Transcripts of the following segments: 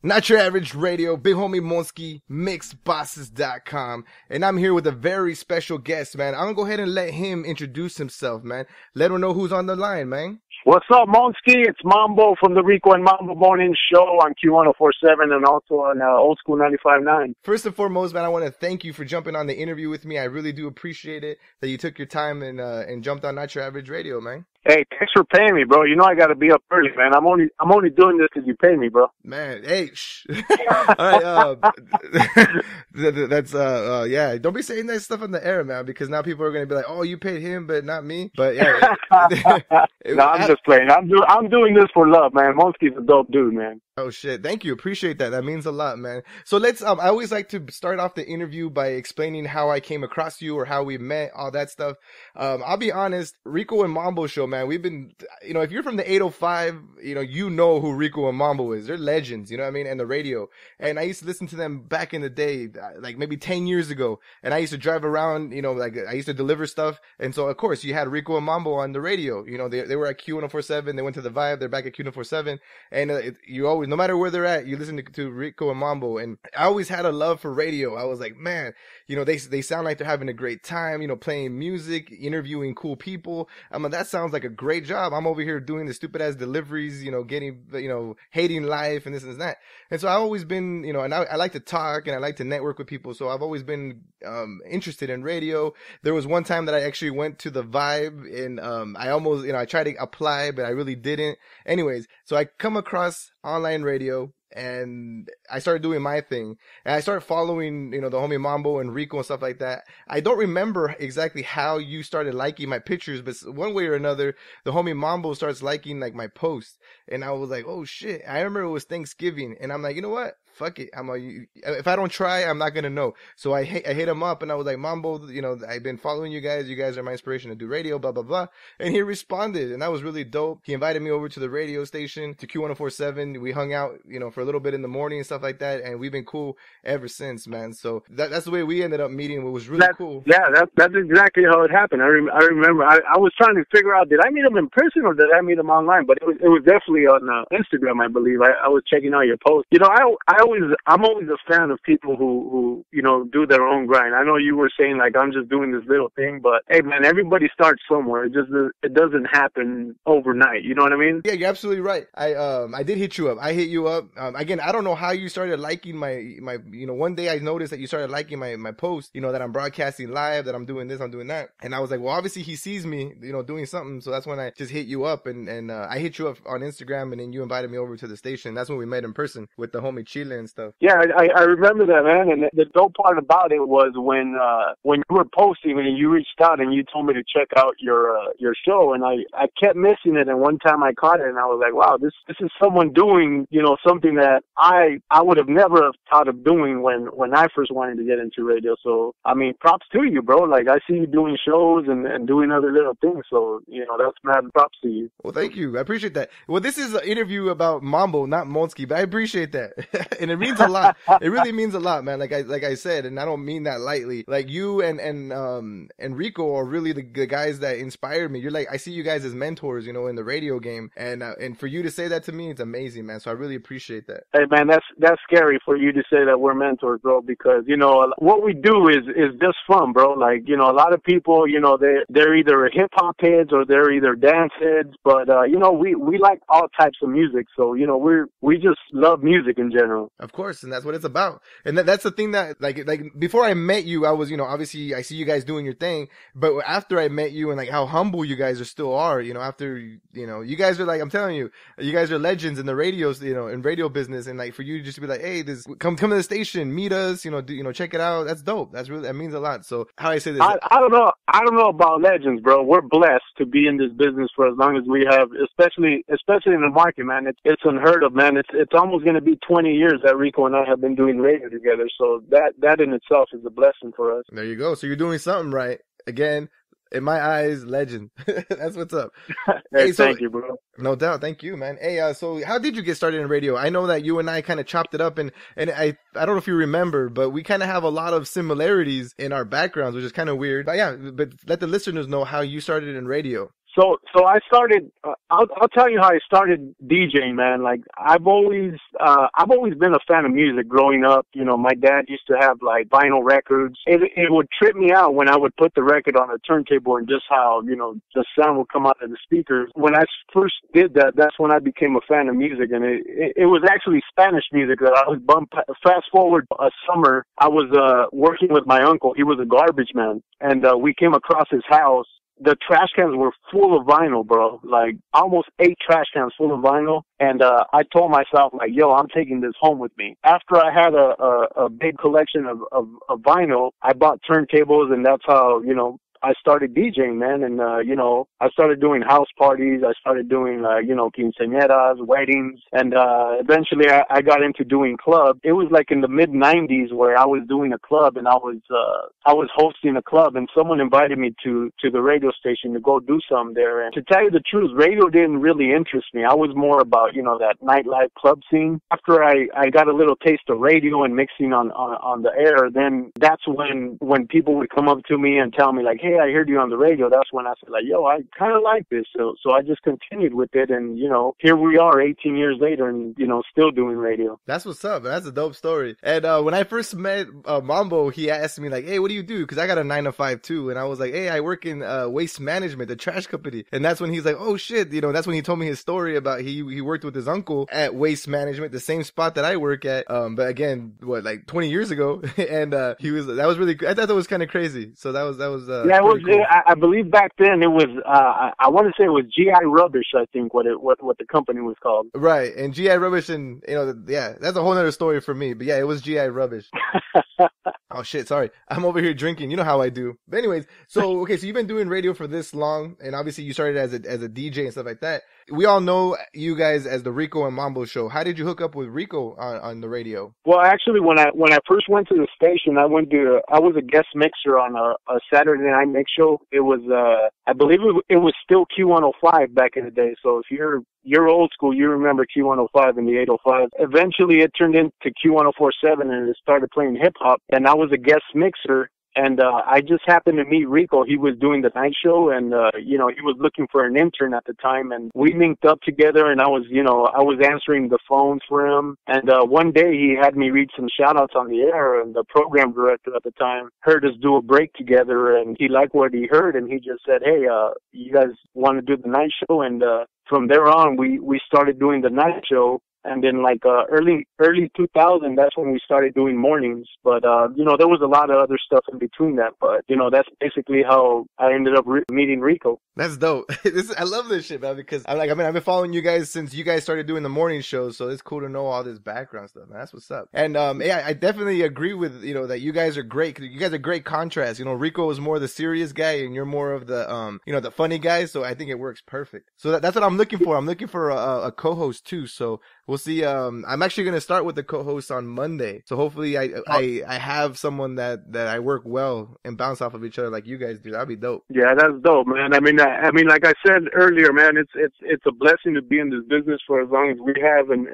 Not Your Average Radio, big homie Monski, mixbosses.com. And I'm here with a very special guest, man. I'm gonna go ahead and let him introduce himself, man. Let him know who's on the line, man. What's up, Monski? It's Mambo from the Rico and Mambo Morning Show on Q1047 and also on Old School 95.9. First and foremost, man, I want to thank you for jumping on the interview with me. I really do appreciate it that you took your time and jumped on Not Your Average Radio, man. Hey, thanks for paying me, bro. You know I got to be up early, man. I'm only doing this because you pay me, bro. Man, hey, shh. All right, that's yeah. Don't be saying that stuff on the air, man, because now people are gonna be like, "Oh, you paid him, but not me." But yeah. No, I'm just playing. I'm doing this for love, man. Monski's a dope dude, man. Oh shit! Thank you, appreciate that. That means a lot, man. So let's. I always like to start off the interview by explaining how I came across you or how we met, all that stuff. I'll be honest, Rico and Mambo show, man. We've been, if you're from the 805, you know who Rico and Mambo is. They're legends, you know what I mean, and the radio. And I used to listen to them back in the day, like maybe 10 years ago. And I used to drive around, like I used to deliver stuff. And so of course you had Rico and Mambo on the radio. They were at Q1047. They went to the Vibe. They're back at Q1047. And you always, no matter where they're at, you listen to Rico and Mambo. And I always had a love for radio. I was like, man, they sound like they're having a great time, playing music, interviewing cool people. I mean, that sounds like a great job. I'm over here doing the stupid ass deliveries, getting, hating life and this and that. And so I've always been, and I like to talk and I like to network with people. So I've always been, interested in radio. There was one time that I actually went to the Vibe and, I almost, I tried to apply, but I really didn't. Anyways, so I come across online radio and I started doing my thing and I started following, the homie Mambo and Rico and stuff like that. I don't remember exactly how you started liking my pictures, but one way or another, the homie Mambo starts liking like my posts and I was like, oh shit. I remember it was Thanksgiving and I'm like, you know what? Fuck it. If I don't try, I'm not going to know. So I hit him up and I was like, Mambo, I've been following you guys. You guys are my inspiration to do radio, blah, blah, blah. And he responded and that was really dope. He invited me over to the radio station, to Q1047. We hung out, for a little bit in the morning and stuff like that. And we've been cool ever since, man. So that's the way we ended up meeting. It was really cool. Yeah, that's exactly how it happened. I remember I was trying to figure out, did I meet him in person or did I meet him online? But it was definitely on Instagram, I believe. I was checking out your posts. I'm always a fan of people who do their own grind. I know you were saying like I'm just doing this little thing, but hey man, everybody starts somewhere. It doesn't happen overnight. You know what I mean? Yeah, you're absolutely right. I did hit you up. I hit you up. Again, I don't know how you started liking my one day I noticed that you started liking my post, that I'm broadcasting live, that I'm doing this, I'm doing that. And I was like, well, obviously he sees me, doing something. So that's when I just hit you up and I hit you up on Instagram and then you invited me over to the station. That's when we met in person with the homie Chile and stuff. Yeah, I remember that, man. And the dope part about it was when you were posting and you reached out and you told me to check out your show, and I kept missing it. And one time I caught it, and I was like, wow, this is someone doing something that I would have never thought of doing when I first wanted to get into radio. So I mean, props to you, bro. Like I see you doing shows and doing other little things. So that's mad props to you. Well, thank you. I appreciate that. Well, this is an interview about Mambo, not Monski, but I appreciate that, and it means a lot. It really means a lot, man. Like I said, and I don't mean that lightly. Like you and Rico are really the guys that inspired me. You're like, I see you guys as mentors, in the radio game, and for you to say that to me, it's amazing, man. So I really appreciate that. Hey, man, that's scary for you to say that we're mentors, bro, because what we do is just fun, bro. Like a lot of people, they're either hip hop heads or they're either dance heads, but we like all types of music, so we just love music in general. Of course, and that's what it's about. And that's the thing that like before I met you, I was, obviously I see you guys doing your thing, but after I met you and like how humble you guys still are, after, you guys are like, I'm telling you, you guys are legends in the radios, in radio business. And like for you just to be like, hey, come to the station, meet us, check it out. That's dope. That means a lot. So how I say this, I don't know about legends, bro. We're blessed to be in this business for as long as we have, especially in the market, man. It's unheard of, man. It's almost going to be 20 years that Rico and I have been doing radio together, so that in itself is a blessing for us. There you go. So you're doing something right. Again, in my eyes, legend. That's what's up. Hey, thank you, bro. No doubt. Thank you, man. Hey, so how did you get started in radio? I know that you and I kind of chopped it up, and I don't know if you remember, but we kind of have a lot of similarities in our backgrounds, which is kind of weird. But yeah, but let the listeners know how you started in radio. So I started. I'll tell you how I started DJing, man. Like I've always been a fan of music growing up. You know, my dad used to have like vinyl records. It would trip me out when I would put the record on a turntable and just how, you know, the sound would come out of the speakers. When I first did that, that's when I became a fan of music, and it was actually Spanish music that I was bumped. Fast forward a summer, I was working with my uncle. He was a garbage man, and we came across his house. The trash cans were full of vinyl, bro. Like almost 8 trash cans full of vinyl. And I told myself, like, yo, I'm taking this home with me. After I had a big collection of vinyl, I bought turntables, and that's how, you know, I started DJing, man. And, you know, I started doing house parties. I started doing, you know, quinceañeras, weddings. And eventually I got into doing clubs. It was like in the mid-90s where I was doing a club, and I was hosting a club, and someone invited me to the radio station to go do something there. And to tell you the truth, radio didn't really interest me. I was more about, you know, that nightlife club scene. After I got a little taste of radio and mixing on the air, then that's when people would come up to me and tell me, like, hey, I heard you on the radio. That's when I said, like, yo, I kind of like this. So I just continued with it. And, you know, here we are 18 years later and, you know, still doing radio. That's what's up, man. That's a dope story. And when I first met Mambo, he asked me, like, hey, what do you do? Because I got a 9 to 5 too. And I was like, hey, I work in waste management, the trash company. And that's when he's like, oh, shit. You know, that's when he told me his story about he worked with his uncle at waste management, the same spot that I work at. But again, what, like 20 years ago. And that was really, I thought that was kind of crazy. So that was yeah, it was, cool. I believe back then it was, I want to say it was GI Rubbish, I think, what the company was called. Right. And GI Rubbish, and, you know, yeah, that's a whole nother story for me. But yeah, it was GI Rubbish. Oh shit, sorry. I'm over here drinking. You know how I do. But anyways, so okay, so you've been doing radio for this long, and obviously you started as a DJ and stuff like that. We all know you guys as the Rico and Mambo show. How did you hook up with Rico on the radio? Well, actually, when I first went to the station, I was a guest mixer on a Saturday night mix show. It was I believe it was still Q105 back in the day. So if you're old school, you remember Q105 and the 805. Eventually, it turned into Q1047, and it started playing hip hop. And I was a guest mixer. And I just happened to meet Rico. He was doing the night show, and you know, he was looking for an intern at the time, and we linked up together. And I was answering the phones for him. And one day he had me read some shout outs on the air, and the program director at the time heard us do a break together, and he liked what he heard, and he just said, hey, you guys want to do the night show? And from there on, we started doing the night show. And then like early 2000, that's when we started doing mornings. But, you know, there was a lot of other stuff in between that. But, you know, that's basically how I ended up meeting Rico. That's dope. I love this shit, man, because I've been following you guys since you guys started doing the morning shows. So it's cool to know all this background stuff, man. That's what's up. And, yeah, I definitely agree with, you know, that you guys are great. You guys are great contrast. You know, Rico is more the serious guy and you're more of the, you know, the funny guy. So I think it works perfect. So that's what I'm looking for. I'm looking for a co-host too. So we'll see. I'm actually going to start with the co-host on Monday. So hopefully I have someone that I work well and bounce off of each other like you guys do. That'd be dope. Yeah, that's dope, man. I mean, like I said earlier, man, it's a blessing to be in this business for as long as we have, and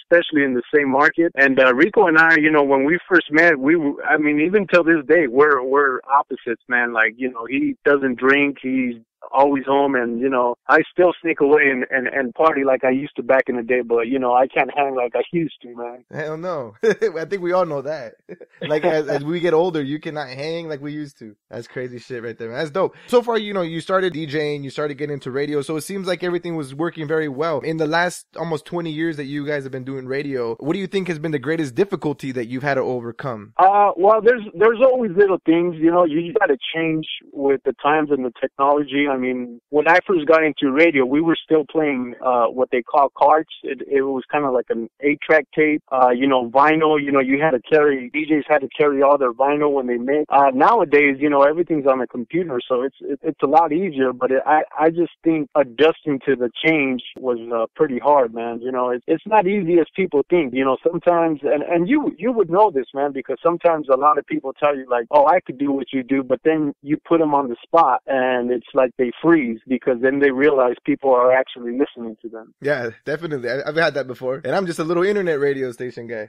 especially in the same market. And Rico and I, you know, when we first met, even till this day, we're opposites, man. Like, you know, he doesn't drink. He's always home, and you know, I still sneak away and party like I used to back in the day, but you know, I can't hang like I used to, man. Hell no. I think we all know that. Like as we get older, you cannot hang like we used to. That's crazy shit right there, man. That's dope. So far, you know, you started DJing, you started getting into radio, so it seems like everything was working very well. In the last almost 20 years that you guys have been doing radio, what do you think has been the greatest difficulty that you've had to overcome? Well, there's always little things, you know, you got to change with the times and the technology. I mean, when I first got into radio, we were still playing what they call carts. It was kind of like an 8-track tape, you know, vinyl. You know, DJs had to carry all their vinyl when they mix. Nowadays, you know, everything's on a computer, so it's a lot easier. But I just think adjusting to the change was pretty hard, man. You know, it's not easy as people think. You know, sometimes, and you would know this, man, because sometimes a lot of people tell you like, oh, I could do what you do, but then you put them on the spot, and it's like they freeze, because then they realize people are actually listening to them. Yeah, definitely. I've had that before. And I'm just a little internet radio station guy.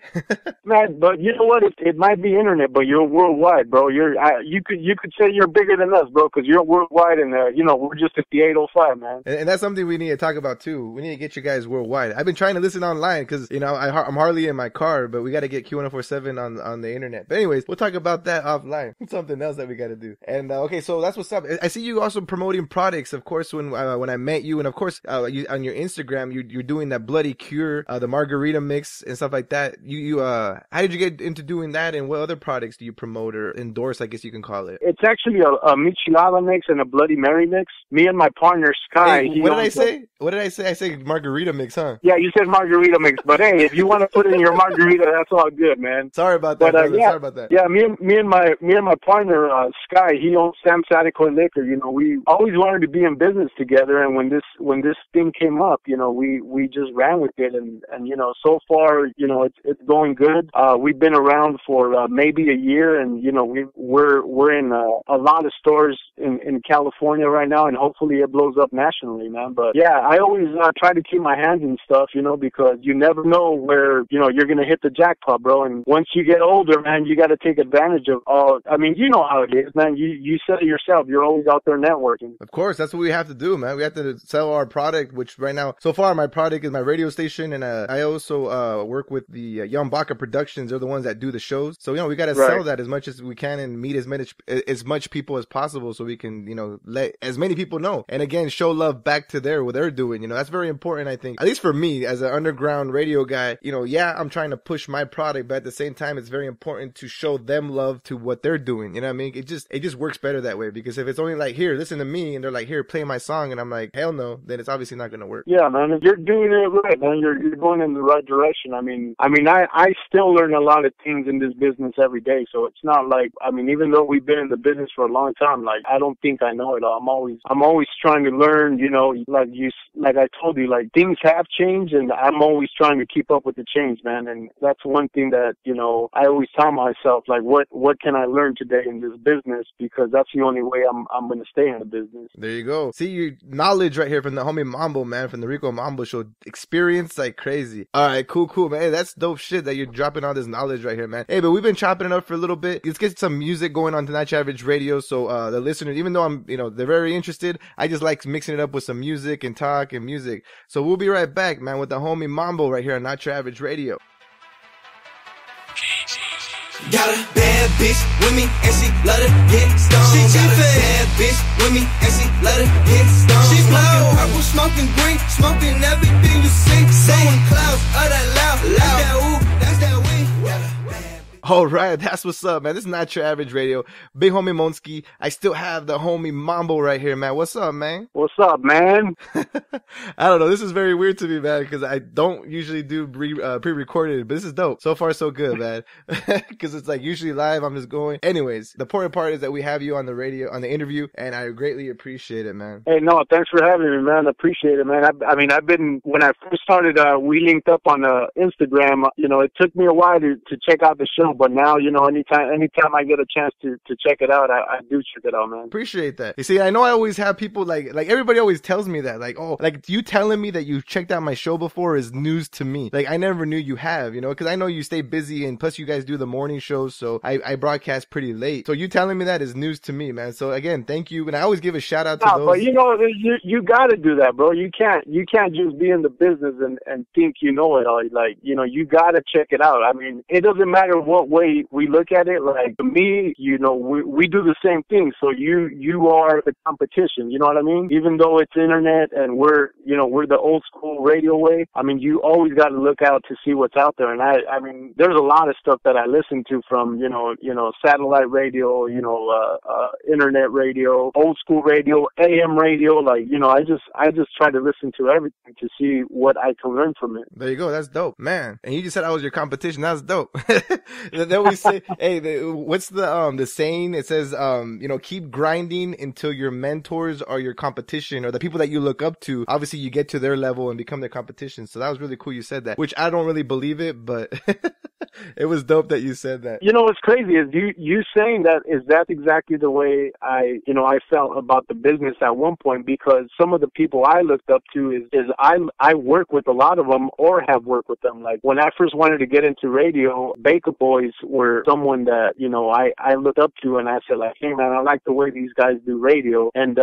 Man, but you know what? It might be internet, but you're worldwide, bro. You could say you're bigger than us, bro, because you're worldwide, and we're just at the 805, man. And that's something we need to talk about too. We need to get you guys worldwide. I've been trying to listen online because I'm hardly in my car, but we got to get Q1047 on the internet. But anyways, we'll talk about that offline. Something else that we got to do. And okay, so that's what's up. I see you also promoting products. Of course, when I met you, and of course, you on your Instagram, you're doing that Bloody Cure, the margarita mix and stuff like that. How did you get into doing that, and what other products do you promote or endorse, I guess you can call it? It's actually a michelada mix and a Bloody Mary mix. Me and my partner Sky. Hey, what did I say? What did I say? I said margarita mix, huh? Yeah, you said margarita mix, but hey, if you want to put in your margarita, that's all good, man. Sorry about that. Sorry about that. Yeah, me and my partner Sky, he owns Sam Sadico Liquor. We always wanted to be in business together, and when this thing came up, we just ran with it, and so far, it's going good. We've been around for maybe a year, and we're in a lot of stores in California right now, and hopefully it blows up nationally, man. But yeah, I always try to keep my hands in stuff, because you never know where you're gonna hit the jackpot, bro. And once you get older, man, you got to take advantage of all. I mean, you know how it is, man. You said it yourself. You're always out there networking. Of course, that's what we have to do, man. We have to sell our product, which right now, so far, my product is my radio station, and I also work with the Young Baka Productions. They're the ones that do the shows. So we got to sell that as much as we can and meet as much people as possible, so we can let as many people know, and again show love back to what they're doing. That's very important, I think, at least for me as an underground radio guy. Yeah, I'm trying to push my product, but at the same time, it's very important to show them love to what they're doing. You know what I mean? It just works better that way, because if it's only like, here, listen to me, and they're like, here, play my song, and I'm like, hell no, then it's obviously not going to work. Yeah, man, you're doing it right, man. You're going in the right direction. I still learn a lot of things in this business every day, so it's not like, even though we've been in the business for a long time, like, I don't think I know it all. I'm always trying to learn, like I told you, like, things have changed, and I'm always trying to keep up with the change, man. And that's one thing that, I always tell myself, like, what can I learn today in this business? Because that's the only way I'm going to stay in the business. There you go. See, your knowledge right here from the homie Mambo, man, from the Rico Mambo show. Experience like crazy. All right, cool, man. Hey, that's dope shit that you're dropping all this knowledge right here, man. Hey, but we've been chopping it up for a little bit. Let's get some music going on Tonight's Average Radio, so the listeners, even though I'm, they're very interested, I just like mixing it up with some music and talk and music. So we'll be right back, man, with the homie Mambo right here on Not Your Average Radio. Got a bad bitch with me and she love to get stoned. She got a bad bitch with me and she love to get stoned. She smoking purple, smoking green, smoking everything you see. Saying clouds of that loud. That's that ooh, that's that wing. All right, that's what's up, man. This is Not Your Average Radio. Big homie Monski. I still have the homie Mambo right here, man. What's up, man? What's up, man? I don't know. This is very weird to me, man, because I don't usually do pre-recorded, but this is dope. So far, so good, man. Because it's like usually live, I'm just going. Anyways, the important part is that we have you on the radio, on the interview, and I greatly appreciate it, man. Hey, no, thanks for having me, man. I appreciate it, man. I've been, when I first started, we linked up on Instagram. It took me a while to check out the show. But now, anytime I get a chance to check it out, I do check it out, man. Appreciate that. You see, I know I always have people like everybody always tells me that, like, oh, like you telling me that you checked out my show before is news to me. Like, I never knew you have, because I know you stay busy, and plus you guys do the morning shows, so I broadcast pretty late. So you telling me that is news to me, man. So again, thank you. And I always give a shout out to those. But you got to do that, bro. You can't just be in the business and think you know it all. Like, you got to check it out. It doesn't matter what way we look at it. Like, to me, we do the same thing. So you are the competition. You know what I mean? Even though it's internet and we're the old school radio way. You always got to look out to see what's out there. And there's a lot of stuff that I listen to from, satellite radio, internet radio, old school radio, AM radio. Like, I just try to listen to everything to see what I can learn from it. There you go. That's dope, man. And you just said I was your competition. That's dope. Then we say, hey, what's the saying? It says, keep grinding until your mentors are your competition, or the people that you look up to. Obviously, you get to their level and become their competition. So that was really cool. You said that, which I don't really believe it, but It was dope that you said that. You know what's crazy is you saying that is that exactly the way I felt about the business at one point, because some of the people I looked up to is I work with a lot of them or have worked with them. Like when I first wanted to get into radio, Baker Boys were someone that, I looked up to, and I said like, hey man, I like the way these guys do radio. And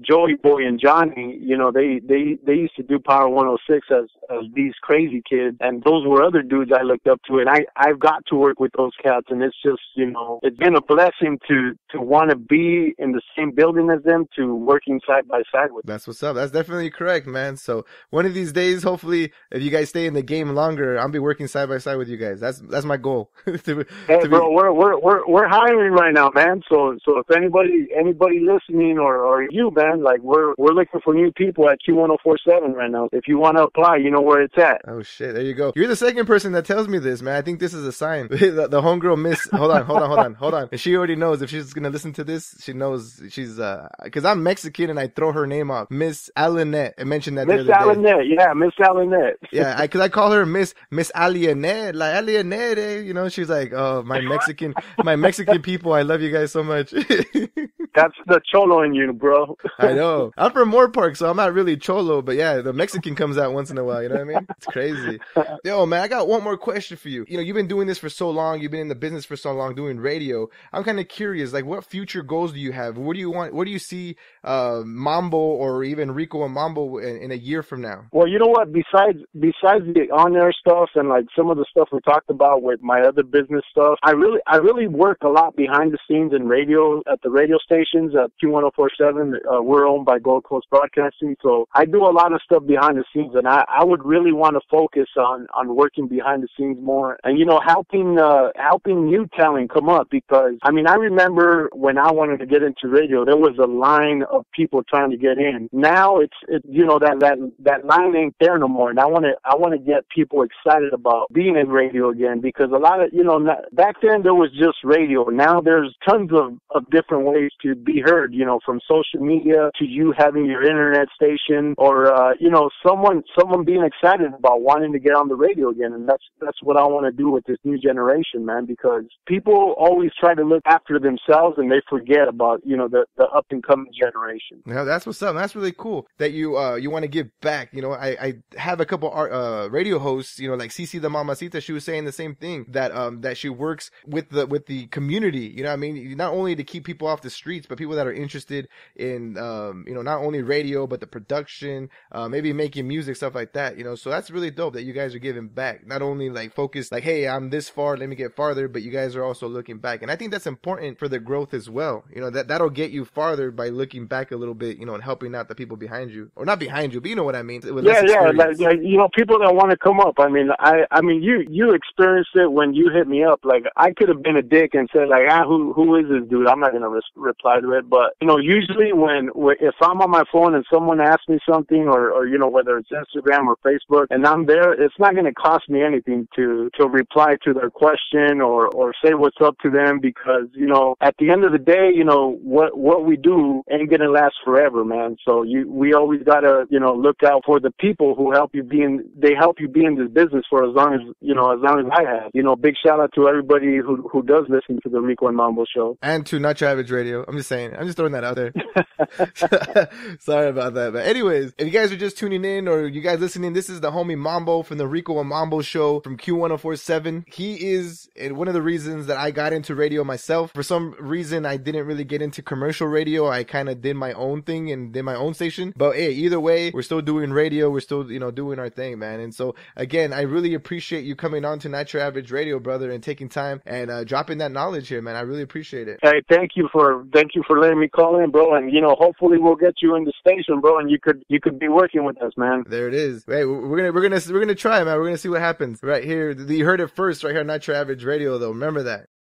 Joey Boy and Johnny, they used to do Power 106 as these crazy kids, and those were other dudes I looked up to, and I've got to work with those cats, and it's just, it's been a blessing to want to be in the same building as them, to working side by side with them. That's what's up. That's definitely correct, man. So one of these days, hopefully, if you guys stay in the game longer, I'll be working side by side with you guys. That's my goal. Bro, we're hiring right now, man. So if anybody listening or you, man, like we're looking for new people at Q1047 right now. If you want to apply, you know where it's at. Oh shit, there you go. You're the second person that tells me this, man. I think this is a sign. the homegirl Miss, hold on. And she already knows if she's gonna listen to this. She knows she's because I'm Mexican and I throw her name off, Miss Alinette. I mentioned that. Miss Alinette, yeah, Miss Alinette. Yeah, because I call her Miss Alienette, like Alienette. She's like, oh, my Mexican people, I love you guys so much. That's the cholo in you, bro. I know. I'm from Moore Park, so I'm not really cholo, but yeah, the Mexican comes out once in a while, you know what I mean? It's crazy. Yo, man, I got one more question for you. You've been doing this for so long, you've been in the business for so long, doing radio. I'm kind of curious, like, what future goals do you have? What do you see Mambo or even Rico and Mambo in a year from now? Well, you know what? Besides the on-air stuff and like some of the stuff we talked about with my other business stuff, I really work a lot behind the scenes in radio at the radio stations at Q1047. We're owned by Gold Coast Broadcasting, so I do a lot of stuff behind the scenes, and I would really want to focus on working behind the scenes more, and helping new talent come up, because I remember when I wanted to get into radio, there was a line of people trying to get in. Now it's that line ain't there no more, and I want to get people excited about being in radio again, because a lot of back then there was just radio. Now there's tons of different ways to be heard, from social media to you having your internet station, or someone being excited about wanting to get on the radio again. And that's what I want to do with this new generation, man, because people always try to look after themselves and they forget about the up and coming generation. Yeah, that's what's up. That's really cool that you want to give back. I have a couple radio hosts, like Cici the Mamacita. She was saying the same thing, that she works with the community, not only to keep people off the streets, but people that are interested in not only radio but the production, maybe making music, stuff like that. So that's really dope that you guys are giving back, not only like focused like, hey, I'm this far, let me get farther, but you guys are also looking back. And I think that's important for the growth as well. That'll get you farther by looking back a little bit, and helping out the people behind you, or not behind you, but you know what I mean. Yeah, like people that want to come up. You experienced it when you hit me up. Like, I could have been a dick and said like, who is this dude? I'm not gonna reply to it. But usually if I'm on my phone and someone asks me something, or whether it's Instagram or Facebook, and I'm there, it's not gonna cost me anything to reply to their question or say what's up to them, because at the end of the day, what we do ain't gonna last forever, man. So we always gotta look out for the people who help you be in this business for as long as I have. Big shout out to everybody who does listen to the Rico and Mambo show, and to Not Your Average Radio. I'm just saying, I'm just throwing that out there. Sorry about that. But anyways, if you guys are just tuning in, or you guys listening, this is the homie Mambo from the Rico and Mambo show from Q1047. He is one of the reasons that I got into radio myself. For some reason, I didn't really get into commercial radio. I kind of did my own thing and did my own station. But hey, either way, we're still doing radio. We're still, doing our thing, man. And so again, I really appreciate you coming on to Not Your Average Radio, brother, and taking time and dropping that knowledge here, man. I really appreciate it. Hey, thank you for letting me call in, bro. And hopefully we'll get you in the station, bro, and you could be working with us, man. There it is. Hey, we're gonna try, man. We're gonna see what happens right here. You heard it first right here, Not Your Average Radio, though. Remember that.